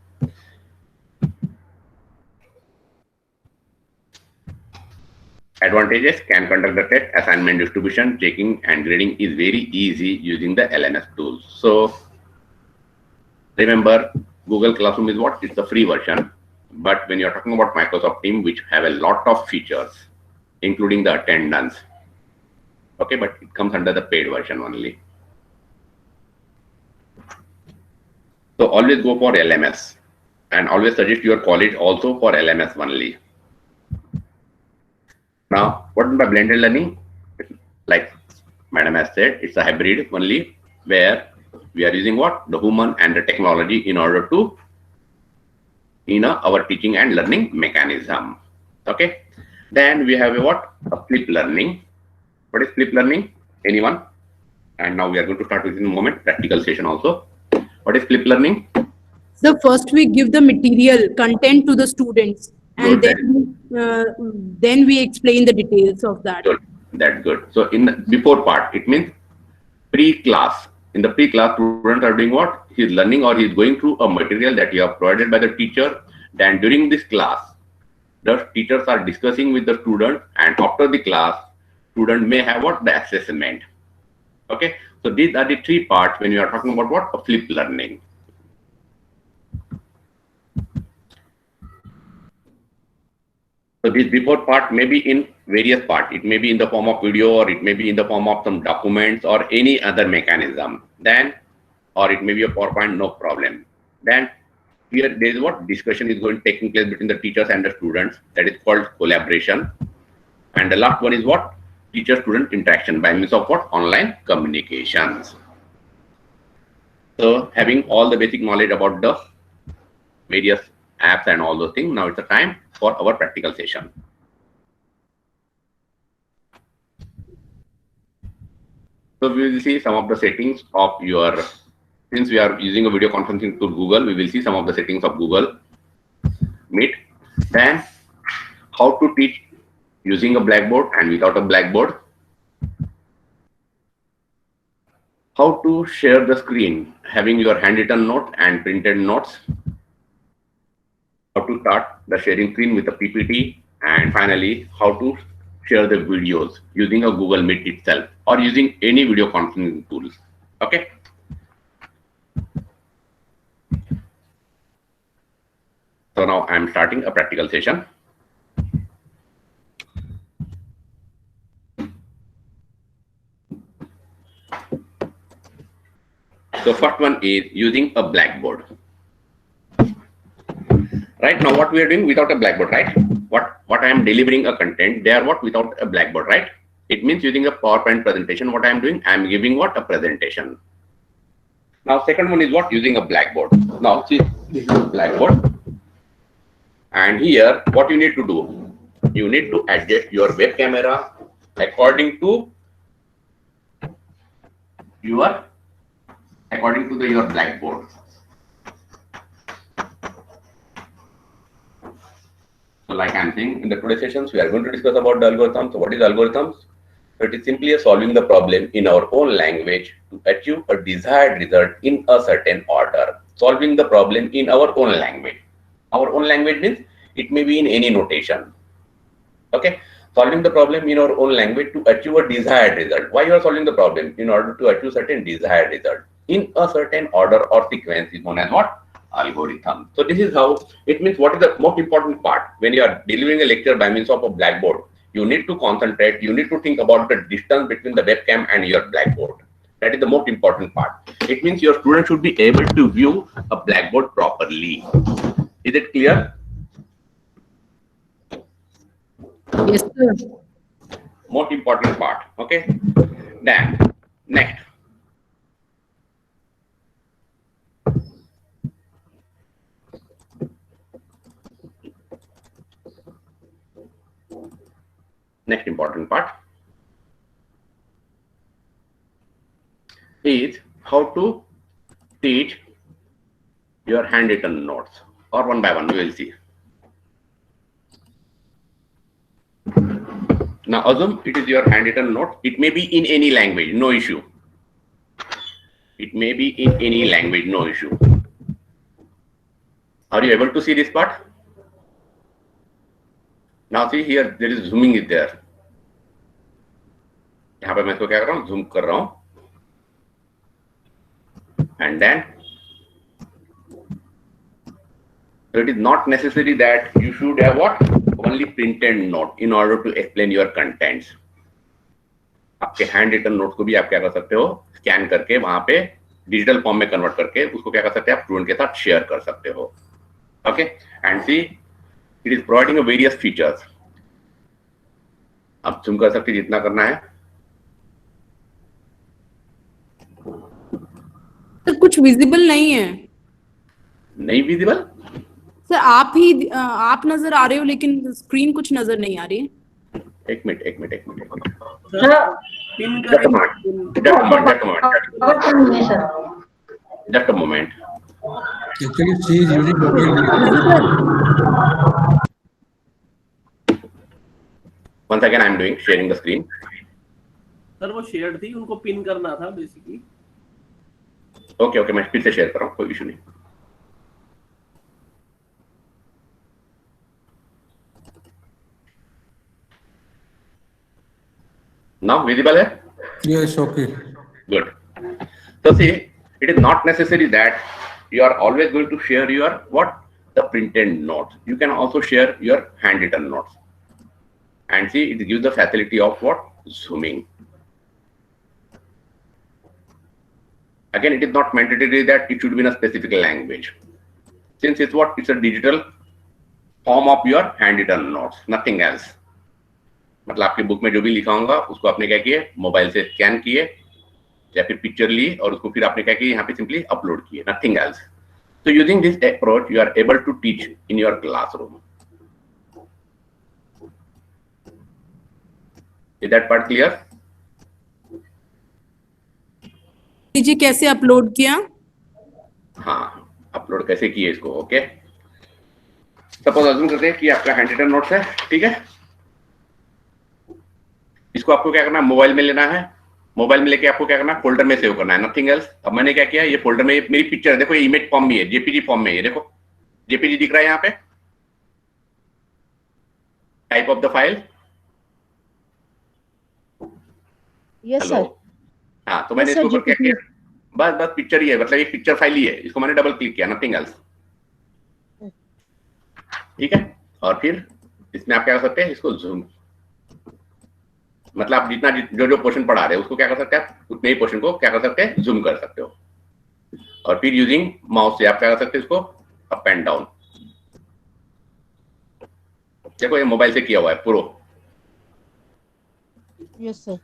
Advantages: can conduct the test, assignment distribution, checking and grading is very easy using the LMS tools. So remember, Google Classroom is what? It's the free version. But when you're talking about Microsoft Teams, which have a lot of features, including the attendance, okay, but it comes under the paid version only. So always go for LMS, and always suggest your college also for LMS only. Now, what is by blended learning? Like Madam has said, it's a hybrid only, where we are using what? The human and the technology in order to our teaching and learning mechanism. Okay. Then we have a what? A flip learning. What is flip learning? Anyone? And now we are going to start with in a moment practical session also. What is flip learning? So first we give the material content to the students, and then we explain the details of that. Good. That's good. So in the before part, it means pre-class. In the pre-class, students are doing what? He's learning or he's going through a material that you have provided by the teacher. Then during this class, the teachers are discussing with the student, and after the class, student may have what? The assessment. Okay. So these are the 3 parts when you are talking about what? A flip learning. So this before part may be in various parts. It may be in the form of video, or it may be in the form of some documents or any other mechanism. Then, or it may be a PowerPoint, no problem. Then here there is what? Discussion is taking place between the teachers and the students. That is called collaboration. And the last one is what? Teacher-student interaction by means of what? Online communications. So having all the basic knowledge about the various apps and all those things, now it's the time for our practical session. So we will see some of the settings of your, since we are using a video conferencing to Google, we will see some of the settings of Google Meet. Then how to teach using a blackboard and without a blackboard. How to share the screen, having your handwritten note and printed notes. How to start the sharing screen with a PPT, and finally how to share the videos using a Google Meet itself or using any video conferencing tools. Okay. So now I'm starting a practical session. So first one is using a blackboard. Right now, what we are doing without a blackboard, right? What I am delivering a content, they are what? Without a blackboard, right? It means using a PowerPoint presentation. What I am doing, I am giving what? A presentation. Now, second one is what? Using a blackboard. Now, see, this is a blackboard. And here, what you need to do, you need to adjust your web camera according to your blackboard. So like I'm saying, in the today's sessions, we are going to discuss about the algorithms. So what is algorithms? So it is simply solving the problem in our own language to achieve a desired result in a certain order. solving the problem in our own language. Our own language means it may be in any notation. Okay, solving the problem in our own language to achieve a desired result. Why you are solving the problem? In order to achieve certain desired result in a certain order or sequence is known as what? Algorithm. So this is how it means. What is the most important part when you are delivering a lecture by means of a blackboard? You need to concentrate. You need to think about the distance between the webcam and your blackboard. That is the most important part. It means your student should be able to view a blackboard properly. Is it clear? Yes, sir. Most important part. Okay. Then next. Next important part is how to teach your handwritten notes, or one by one we will see. Now assume it is your handwritten note. It may be in any language, no issue. It may be in any language, no issue. Are you able to see this part? Now see here, there is zooming is there. यहाँ पे मैं इसको क्या कर रहा हूँ, zoom कर रहा हूँ, and then so it is not necessary that you should have what, only printed note in order to explain your contents. आपके हैंड रिटन नोट को भी आप क्या कर सकते हो, स्कैन करके वहां पे डिजिटल फॉर्म में कन्वर्ट करके उसको क्या कर सकते हैं, आप स्टूडेंट के साथ शेयर कर सकते हो. Okay, and see it is providing various features. आप जूम कर सकते जितना करना है. सर कुछ विजिबल नहीं है. नहीं विजिबल सर आप नजर आ रहे हो लेकिन स्क्रीन कुछ नजर नहीं आ रही है. एक minute pin just a moment. Actually, she is using mobile. Once again, I am doing sharing the screen. Sir वो शेयर थी, उनको पिन करना था बेसिकली. ओके, मैं फिर से शेयर कर रहा हूँ, कोई इशू नहीं. Now visible है? Yes, okay. Good. So see, it is not necessary that you are always going to share your the printed notes. You can also share your handwritten notes. And see, it gives the facility of zooming. Again, it is not mandatory that it should be in a specific language. Since it's a digital form of your handwritten notes, nothing else. मतलब आपके book में जो भी लिखा होगा उसको आपने क्या किए, मोबाइल से स्कैन किए या फिर पिक्चर ली और उसको फिर आपने क्या किया, यहाँ पे सिंपली अपलोड किए, nothing else. So using this approach you are able to teach in your classroom. Is that part clear? जी कैसे अपलोड किया? हाँ, अपलोड कैसे किए इसको. ओके, सपोज अज्यूम करते हैं कि आपका हैंडरिटन नोट्स है, ठीक है. इसको आपको क्या करना है, मोबाइल में लेना है. मोबाइल में लेके आपको क्या करना है, फोल्डर में सेव करना है, नथिंग एल्स. अब मैंने क्या किया, ये फोल्डर में मेरी पिक्चर है, देखो ये इमेज फॉर्म में है, जेपीजी फॉर्म में है. देखो जेपीजी दिख रहा है यहाँ पे, type of the file. Yes sir. हाँ, तो मैंने इसके ऊपर क्या किया, बस पिक्चर ही है, मतलब एक पिक्चर फाइल ही है. इसको मैंने डबल क्लिक किया, नथिंग एल्स. ठीक है, और फिर इसमें आप क्या कर सकते हैं, इसको जूम, मतलब आप जितना जो पोर्शन पढ़ा रहे हैं उसको क्या कर सकते हैं, आप उतने ही पोर्शन को क्या कर सकते हैं, जूम कर सकते हो. और फिर यूजिंग माउस से आप क्या कर सकते हैं, इसको अप एंड डाउन. देखो ये मोबाइल से किया हुआ है pro. Yes sir.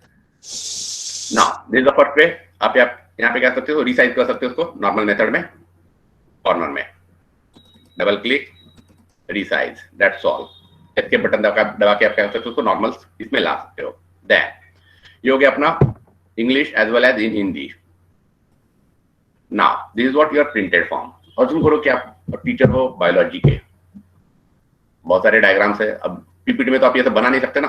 Now this is the first way. आप यहाँ पे क्या कर सकते हो, रिसाइज कर सकते हो उसको नॉर्मल मेथड में, कॉर्नर में double click, resize, that's all. Escape button दबा के आप क्या कर सकते हो, उसको नॉर्मल इसमें ला सकते हो. देन ये हो गया अपना English as well as in Hindi. Now this is what your printed form. और तुम करो कि आप टीचर हो बायोलॉजी के, बहुत सारे डायग्राम्स है. अब पीपीटी में तो आप ये सब बना नहीं सकते ना,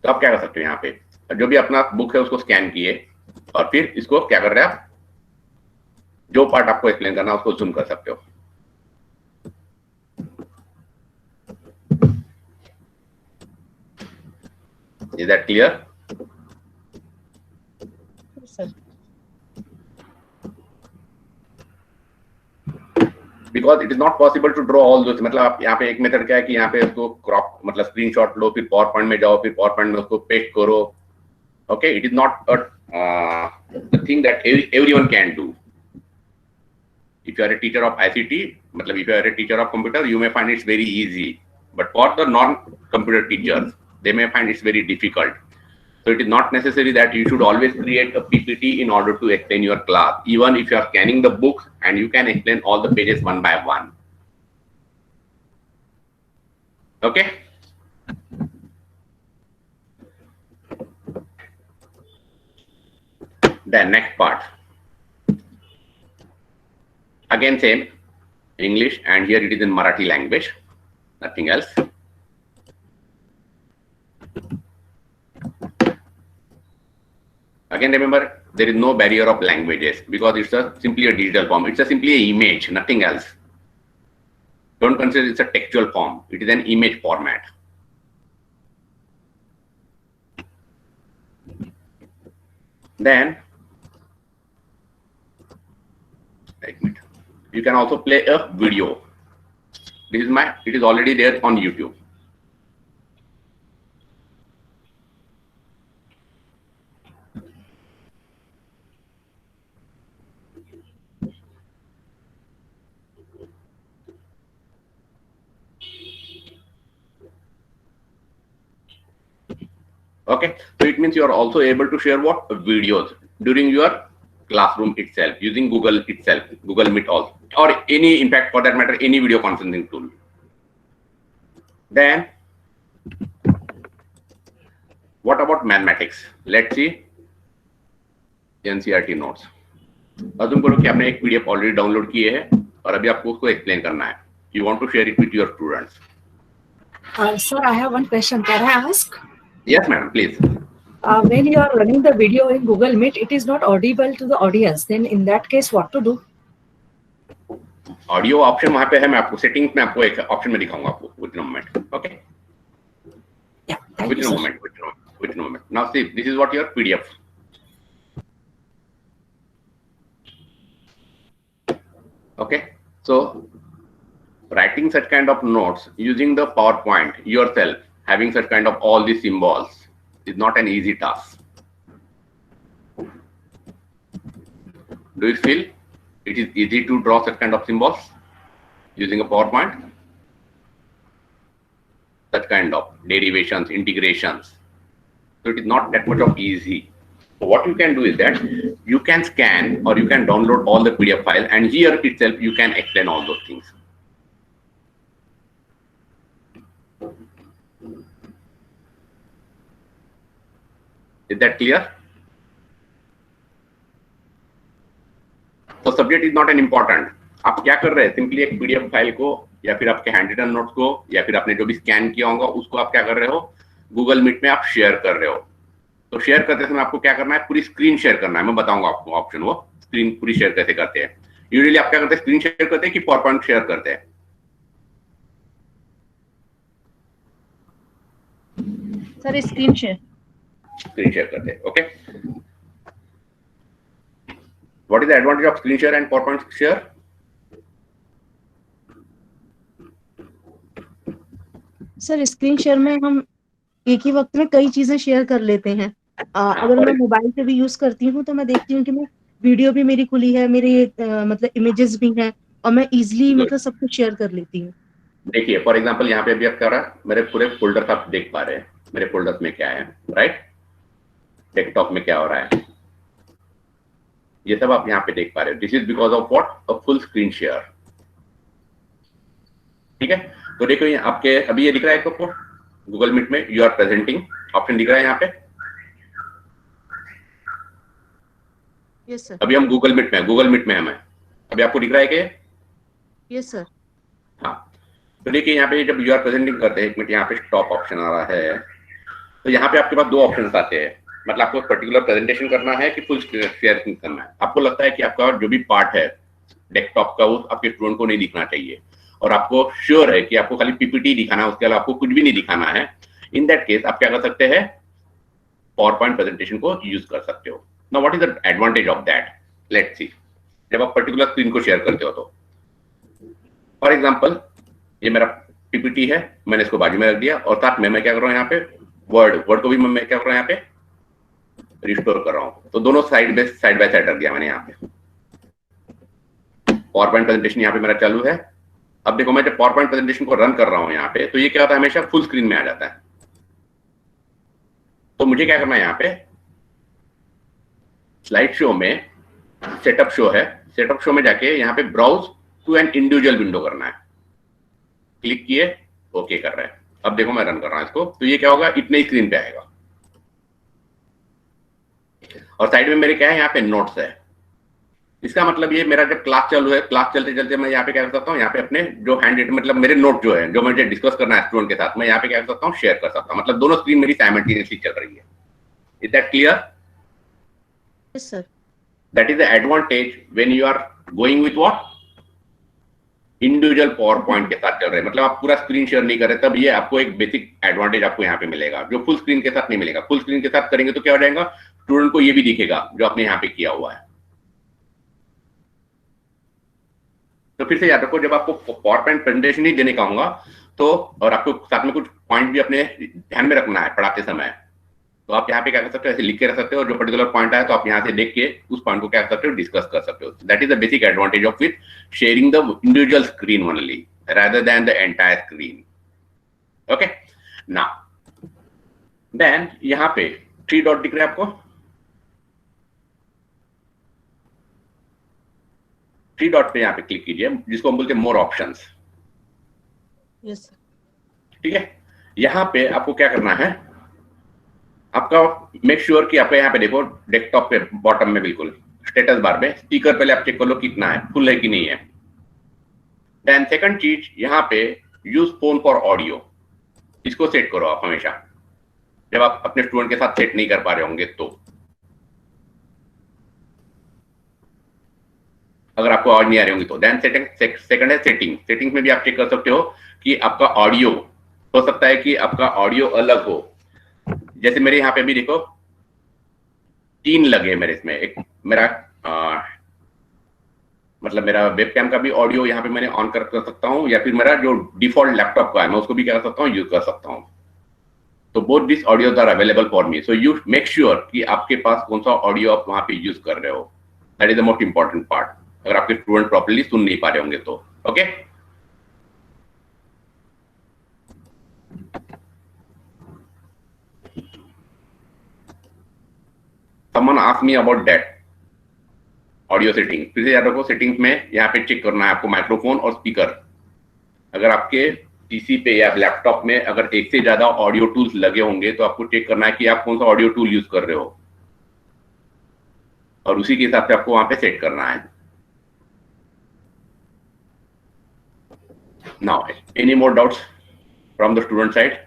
तो आप क्या कर सकते हो, यहाँ पे जो भी अपना बुक है उसको स्कैन किए और फिर इसको क्या कर रहे हैं आप, जो पार्ट आपको एक्सप्लेन करना है उसको जूम कर सकते हो। Is that clear? Sir. Because it is not possible to draw all those, मतलब आप यहाँ पे एक मेथड क्या है कि यहाँ पे उसको क्रॉप मतलब स्क्रीनशॉट लो, फिर पावर पॉइंट में जाओ, फिर पावर पॉइंट में उसको पेस्ट करो। Okay, it is not the thing that everyone can do. If you are a teacher of ICT, मतलब if you are a teacher of computer, you may find it's very easy. But for the non-computer teachers, they may find it's very difficult. So it is not necessary that you should always create a PPT in order to explain your class. Even if you are scanning the books and you can explain all the pages one by one. Okay? Then next part. Again same, English, and here it is in Marathi language, nothing else. Again remember, there is no barrier of languages because it's simply a digital form. It's simply an image, nothing else. Don't consider it's a textual form. It is an image format. Then, you can also play a video. It is already there on YouTube. Okay, so it means you are also able to share what videos during your classroom itself using Google itself, Google Meet also, or any, in fact, for that matter, any video conferencing tool. Then, what about mathematics? Let's see NCERT notes. Assume करो कि आपने एक PDF already download किए है और अभी आपको उसको एक्सप्लेन करना है. You want to share it with your students. Sir, I have one question. Can I ask? Yes, madam, please. When you are running the video in Google Meet, it is not audible to the audience. Then in that case, what to do? Audio option वहां पे है, मैं आपको settings में आपको एक option में दिखाऊंगा आपको with in moment. Okay, with in moment. Now see, this is what your PDF. Okay, so writing such kind of notes using the PowerPoint yourself, having such kind of all these symbols is not an easy task. Do you feel it is easy to draw such kind of symbols using a PowerPoint? Such kind of derivations, integrations. So it is not that much of easy. So what you can do is that you can scan or you can download all the PDF file, and here itself you can explain all those things. Is that clear? So subject is not an important. आप क्या कर रहे हैं? Simply एक PDF file को या फिर आपके हैंड रिटन नोट्स को या फिर आपने जो भी स्कैन किया होगा उसको आप क्या कर रहे हो? गूगल मीट में आप शेयर कर रहे हो. तो शेयर करते समय आपको क्या करना है? पूरी स्क्रीन शेयर करना है. मैं बताऊंगा आपको ऑप्शन, वो स्क्रीन पूरी शेयर कैसे करते हैं. यूजुअली आप क्या करते हैं? स्क्रीन शेयर करते हैं कि पावरपॉइंट शेयर करते हैं? Sir screen share. Screen share करते हैं. Okay, what is the advantage of screen share and PowerPoint share? Sir screen share में हम एक ही वक्त में कई चीजें शेयर कर लेते हैं. अगर मैं मोबाइल से भी यूज करती हूँ तो मैं देखती हूँ कि मैं वीडियो भी मेरी खुली है, मेरे मतलब इमेजेस भी हैं और मैं इजीली मतलब सब कुछ शेयर कर लेती हूँ. देखिए फॉर एग्जांपल यहाँ पे अभी आप क्या रहा है, मेरे पूरे फोल्डर आप देख पा रहे हैं. मेरे फोल्डर्स में क्या है, राइट? डेस्कटॉप में क्या हो रहा है, ये सब आप यहाँ पे देख पा रहे हो. This is because of what? A full screen share. ठीक है, तो देखो ये आपके अभी ये दिख रहा है आपको गूगल मीट में यू आर प्रेजेंटिंग ऑप्शन दिख रहा है यहाँ पे. Yes sir. अभी हम गूगल मीट में हमें अभी आपको दिख रहा है कि? Yes sir. हाँ, तो देखिए यहाँ पे जब यू आर प्रेजेंटिंग करते हैं, एक मिनट, यहाँ पे स्टॉप ऑप्शन आ रहा है. तो यहाँ पे आपके पास दो ऑप्शन आते हैं. मतलब आपको पर्टिकुलर प्रेजेंटेशन करना है कि फुल शेयर करना है. आपको लगता है कि आपका जो भी पार्ट है डेस्कटॉप का वो आपके स्टूडेंट को नहीं दिखना चाहिए, और आपको श्योर है कि आपको खाली पीपीटी दिखाना है, उसके अलावा आपको कुछ भी नहीं दिखाना है, इन दैट केस आप क्या कर सकते हैं, पावर पॉइंट प्रेजेंटेशन को यूज कर सकते हो। Now what is the advantage of that, let's see. जब आप पर्टिकुलर स्क्रीन को शेयर करते हो तो फॉर एग्जांपल ये मेरा पीपीटी है, मैंने इसको बाजू में रख दिया और साथ में मैं क्या कर रहा हूँ यहाँ पे वर्ड को भी मैं क्या कर रहा हूँ यहाँ पे रिस्टोर कर रहा हूँ, तो दोनों साइड बाय साइड रख दिया मैंने यहाँ पे। पावर पॉइंट प्रेजेंटेशन यहाँ पे मेरा चालू है। अब देखो मैं जब पावर पॉइंट प्रेजेंटेशन को रन कर रहा हूँ यहाँ पे, तो ये क्या होता है, हमेशा फुल स्क्रीन में आ जाता है। तो मुझे क्या करना है, यहाँ पे स्लाइड शो में सेटअप शो है, सेटअप शो में जाके यहाँ पे browse to an individual window करना है, क्लिक किए, ओके कर रहे हैं। अब देखो मैं रन कर रहा हूं इसको, तो ये क्या होगा, इतने ही स्क्रीन पे आएगा और साइड में मेरे क्या है, यहाँ पे नोट्स है। इसका मतलब ये मेरा जब क्लास चालू है, क्लास चलते चलते मैं यहाँ पे क्या कर सकता हूँ, यहाँ पे अपने जो हैंड रिटन मतलब मेरे नोट जो है, जो मुझे डिस्कस करना है स्टूडेंट के साथ, मैं यहाँ पे क्या कर सकता हूँ, शेयर कर सकता हूँ। मतलब दोनों स्क्रीन मेरी साइमल्टेनियसली चल रही है। Is that clear? Yes sir. That is the advantage when you are going with what, individual power point के साथ चल रहे हैं, मतलब आप पूरा स्क्रीन शेयर नहीं कर रहे, तब ये आपको एक बेसिक एडवांटेज आपको यहाँ पे मिलेगा, जो फुल स्क्रीन के साथ नहीं मिलेगा। फुल स्क्रीन के साथ करेंगे तो क्या हो जाएगा, स्टूडेंट को ये भी दिखेगा जो आपने यहाँ पे किया हुआ है। तो फिर से याद रखो, जब आपको पावर पॉइंट प्रेजेंटेशन ही देने का होगा तो, और आपको साथ में कुछ पॉइंट भी अपने ध्यान में रखना है पढ़ाते समय, तो आप यहाँ पे क्या कर सकते हो, ऐसे लिख के रख सकते हो, जो पर्टिकुलर पॉइंट आया तो आप यहाँ से देख के उस पॉइंट को क्या कर सकते हो, डिस्कस कर सकते हो। That is the basic advantage of with sharing the individual screen only rather than the entire screen. Okay, now then यहाँ पे 3 डॉट दिख रहे हैं आपको, 3 डॉट पे यहाँ पे क्लिक कीजिए, जिसको हम बोलते हैं मोर ऑप्शंस। Yes sir. ठीक है, यहाँ पे आपको क्या करना है, आपका मेक श्योर कि आपका यहाँ पे देखो डेस्कटॉप पे बॉटम में बिल्कुल स्टेटस बार में स्पीकर पहले आप चेक कर लो कितना है, फुल है कि नहीं है। देन सेकंड चीज यहाँ पे यूज फोन फॉर ऑडियो, इसको सेट करो आप हमेशा जब आप अपने स्टूडेंट के साथ सेट नहीं कर पा रहे होंगे तो। अगर आपको आवाज नहीं आ रही होंगी तो देन सेकंड है सेटिंग। सेटिंग्स में भी आप चेक कर सकते हो कि आपका ऑडियो, हो सकता है कि आपका ऑडियो अलग हो। जैसे मेरे यहाँ पे भी देखो 3 लगे मेरे इसमें, एक मेरा मतलब मेरा वेबकैम का भी ऑडियो यहाँ पे मैंने ऑन कर सकता हूँ, या फिर मेरा जो डिफॉल्ट लैपटॉप का है मैं उसको भी क्या कर सकता हूँ, यूज कर सकता हूँ। तो both this audios are available for me, so you make sure कि आपके पास कौन सा ऑडियो आप वहां पे यूज कर रहे हो। That is the most important part, अगर आपके स्टूडेंट प्रॉपर्ली सुन नहीं पा रहे होंगे तो। Okay, someone asked me about that audio setting. फिर से याद रखो, सेटिंग्स में यहाँ पे चेक करना है आपको माइक्रोफोन और स्पीकर। अगर आपके पीसी पे या लैपटॉप में अगर एक से ज्यादा ऑडियो टूल्स लगे होंगे तो आपको चेक करना है कि आप कौन सा ऑडियो टूल यूज कर रहे हो, और उसी के हिसाब से आपको वहां पे सेट करना है। Now any more doubts from the student side?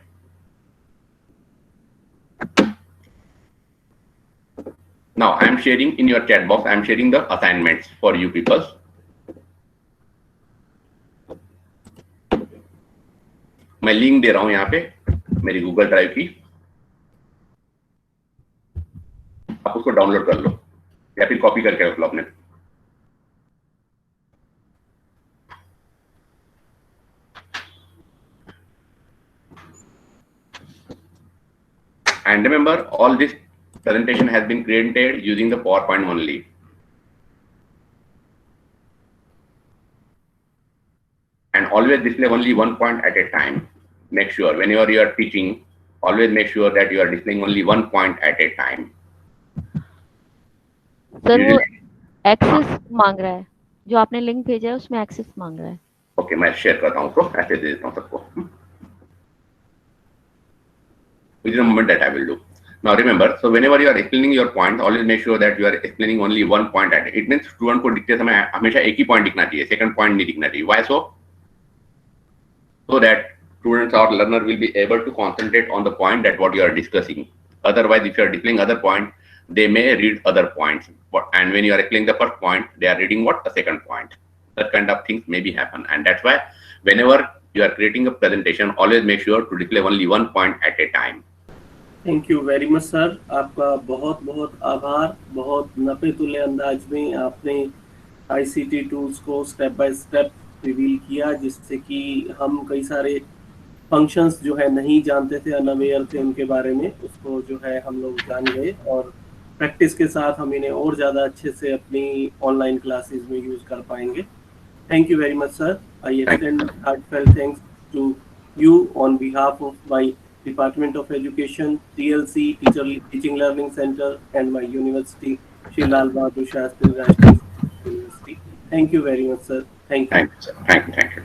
Now I am sharing in your chat box, I am sharing the assignments for you people. मैं लिंक दे रहा हूं यहाँ पे मेरी गूगल ड्राइव की, आप उसको डाउनलोड कर लो या फिर कॉपी करके रख लो अपने। And remember, all this presentation has been created using the PowerPoint only. And always display only one point at a time. Make sure whenever you are teaching, always make sure that you are displaying only one point at a time. Sir वो access मांग रहा है, जो आपने link भेजा है उसमें access मांग रहा है। ओके, मैं शेयर करता हूँ उसको, ऐसे दे देता हूँ सबको। Within a moment that I will do. Now remember, so whenever you are explaining your point, always make sure that you are explaining only one point at it. It means student को दिखते समय हमेशा एक ही point दिखना चाहिए, second point नहीं दिखना चाहिए। Why so? So that students or learner will be able to concentrate on the point that what you are discussing. Otherwise, if you are displaying other point, they may read other points. And when you are explaining the first point, they are reading what? The second point. That kind of things maybe happen. And that's why whenever you are creating a presentation, always make sure to display only one point at a time. Thank you very much sir, आपका बहुत बहुत आभार। बहुत नपे तुले अंदाज में आपने ICT tools को स्टेप बाय स्टेप रिवील किया, जिससे कि हम कई सारे फंक्शंस जो है नहीं जानते थे, अनअवेयर थे उनके बारे में, उसको जो है हम लोग जान गए और प्रैक्टिस के साथ हम इन्हें और ज़्यादा अच्छे से अपनी ऑनलाइन क्लासेस में यूज़ कर पाएंगे। Thank you very much sir. I extend heartfelt thanks to you on behalf of my Department of Education, TLC, Teaching Learning Center, and my university, Shri Lal Bahadur Shastri Rashtriya University. Thank you very much, sir. Thank you. Thank you, sir. Thank you.